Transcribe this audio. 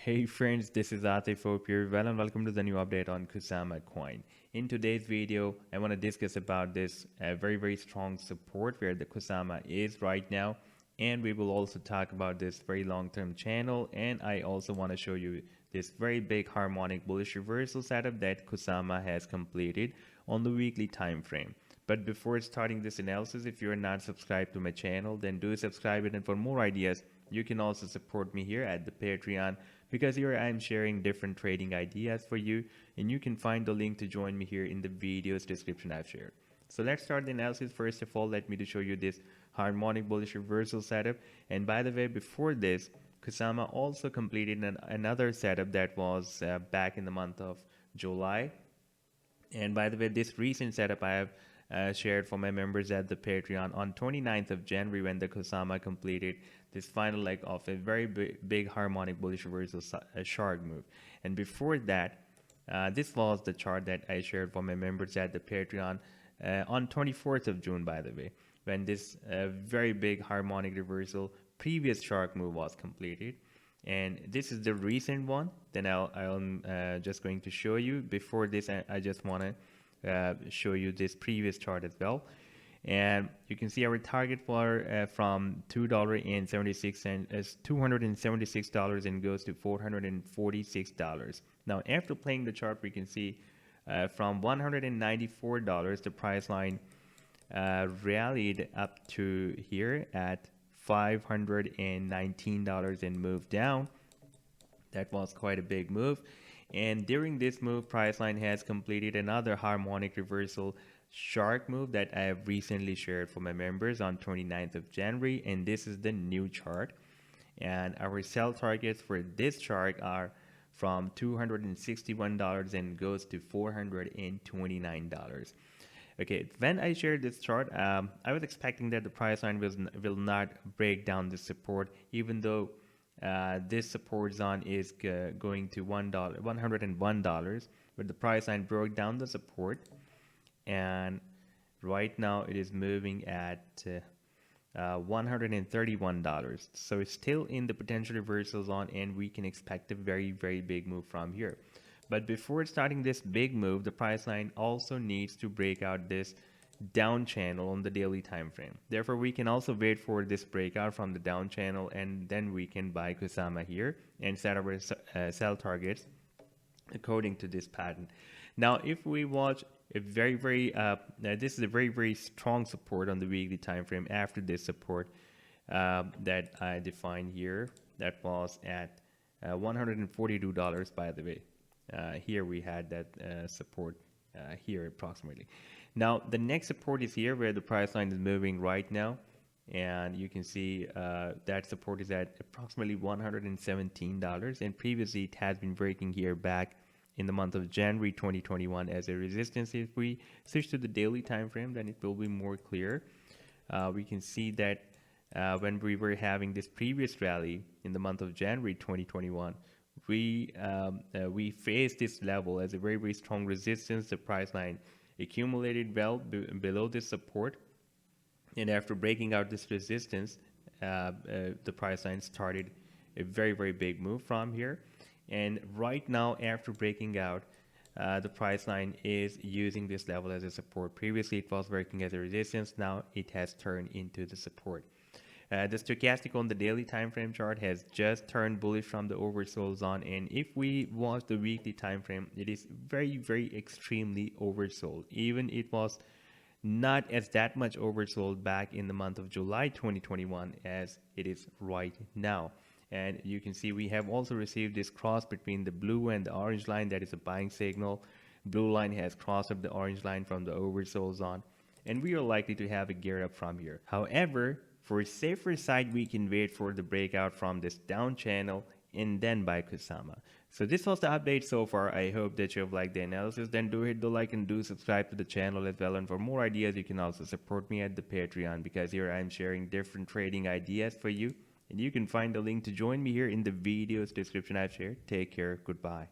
Hey friends, this is Atif here. Well, and welcome to the new update on Kusama coin. In today's video, I want to discuss about this very strong support where the Kusama is right now, and we will also talk about this very long-term channel. And I also want to show you this very big harmonic bullish reversal setup that Kusama has completed on the weekly time frame. But before starting this analysis, if you are not subscribed to my channel, then do subscribe it. And for more ideas, you can also support me here at the Patreon, because here I'm sharing different trading ideas for you, and you can find the link to join me here in the video's description I've shared. So let's start the analysis. First of all, let me to show you this harmonic bullish reversal setup. And by the way, before this, Kusama also completed another setup that was back in the month of July. And by the way, this recent setup I have shared for my members at the Patreon on 29th of January, when the Kusama completed this final leg of a very big harmonic bullish reversal shark move. And before that, this was the chart that I shared for my members at the Patreon on 24th of June, by the way, when this very big harmonic reversal previous shark move was completed. And this is the recent one. Then I'm just going to show you. Before this, I just want to show you this previous chart as well. And you can see our target for from $2.76 as $276 and goes to $446. Now after playing the chart, we can see from $194 the price line rallied up to here at $519 and moved down. That was quite a big move. And during this move, price line has completed another harmonic reversal shark move that I have recently shared for my members on 29th of January. And this is the new chart. And our sell targets for this chart are from $261 and goes to $429. Okay, when I shared this chart, I was expecting that the price line will not break down the support, even though this support zone is going to $101, but the price line broke down the support, and right now it is moving at $131. So it's still in the potential reversal zone, and we can expect a very big move from here. But before starting this big move, the price line also needs to break out this down channel on the daily time frame. Therefore, we can also wait for this breakout from the down channel, and then we can buy Kusama here and set our sell targets according to this pattern. Now, if we watch a this is a very strong support on the weekly time frame after this support that I defined here. That was at $142, by the way. Here we had that support here approximately. Now the next support is here where the price line is moving right now, and you can see that support is at approximately $117, and previously it has been breaking here back in the month of January 2021 as a resistance. If we switch to the daily time frame, then it will be more clear. We can see that when we were having this previous rally in the month of January 2021, we faced this level as a very strong resistance. The price line accumulated well below this support, and after breaking out this resistance, the price line started a very big move from here. And right now, after breaking out, the price line is using this level as a support. Previously it was working as a resistance. Now it has turned into the support. The stochastic on the daily time frame chart has just turned bullish from the oversold zone, and if we watch the weekly time frame, it is very extremely oversold. Even it was not as that much oversold back in the month of July 2021 as it is right now. And you can see we have also received this cross between the blue and the orange line. That is a buying signal. Blue line has crossed up the orange line from the oversold zone, and we are likely to have a gear up from here. However, for a safer side, we can wait for the breakout from this down channel and then buy Kusama. So this was the update so far. I hope that you have liked the analysis. Then do hit the like and do subscribe to the channel as well. And for more ideas, you can also support me at the Patreon, because here I'm sharing different trading ideas for you. And you can find the link to join me here in the video's description I've shared. Take care. Goodbye.